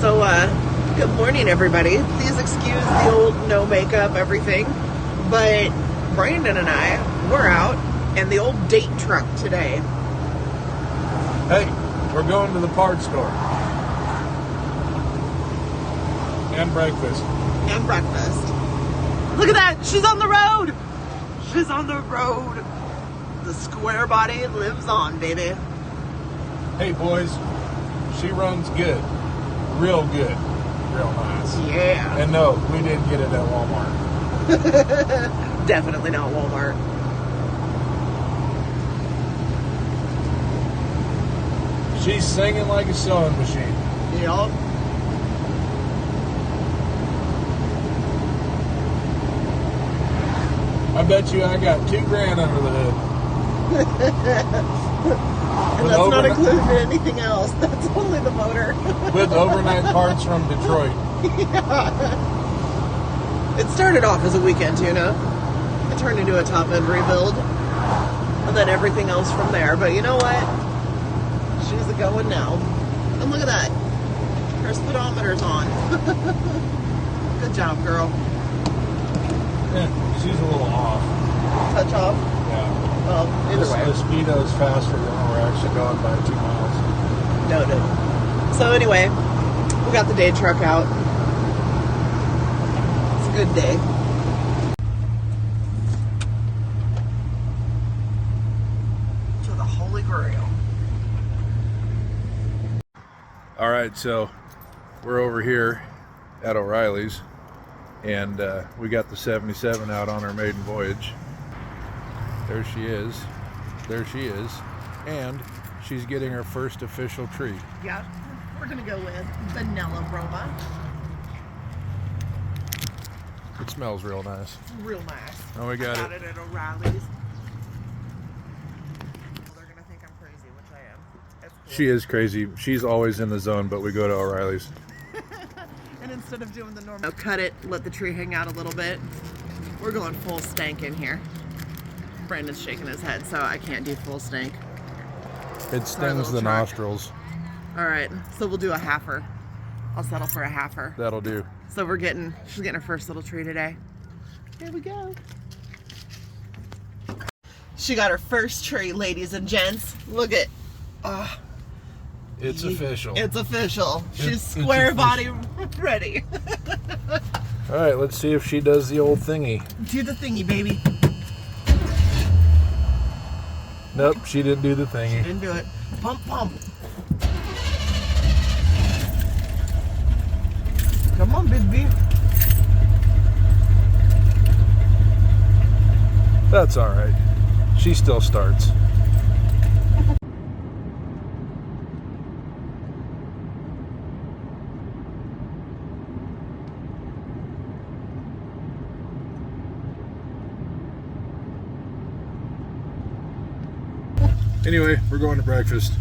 So, good morning, everybody. Please excuse the old no makeup, everything. But Brandon and I, we're out in the old date truck today. Hey, we're going to the parts store. And breakfast. And breakfast. Look at that! She's on the road! She's on the road. The Squarebody lives on, baby. Hey, boys. She runs good. Real good. Real nice. Yeah. And no, we didn't get it at Walmart. Definitely not Walmart. She's singing like a sewing machine. Yup. I bet you I got $2,000 under the hood. And that's not included in anything else. That's only the motor. With overnight parts from Detroit. Yeah. It started off as a weekend tuna. It turned into a top-end rebuild. And then everything else from there. But you know what? She's a going now. And look at that. Her speedometer's on. Good job, girl. Yeah, she's a little off. Touch off? Yeah. Well, either way. The speedo's faster than we're actually going by 2 miles. Noted. So anyway, we got the day truck out. It's a good day. To the Holy Grail. All right, so we're over here at O'Reilly's, and we got the 77 out on our maiden voyage. There she is. There she is. And she's getting her first official tree. Yeah, we're gonna go with vanilla Roma. It smells real nice. Real nice. Oh, we got it at O'Reilly's. Well, they're gonna think I'm crazy, which I am. That's cool. She is crazy. She's always in the zone, but we go to O'Reilly's. And instead of doing the normal cut it, let the tree hang out a little bit, we're going full stank in here. Brandon's shaking his head, so I can't do full stank. It stings the nostrils. All right, so we'll do a halfer. I'll settle for a halfer. That'll do. So she's getting her first little tree today. Here we go. She got her first tree, ladies and gents. Look at, It's official. it's official. She's It's square body ready. All right, let's see if she does the old thingy. Do the thingy, baby. Nope, she didn't do the thingy. Didn't do it. Pump, pump. Come on, baby. That's all right. She still starts. Anyway, we're going to breakfast.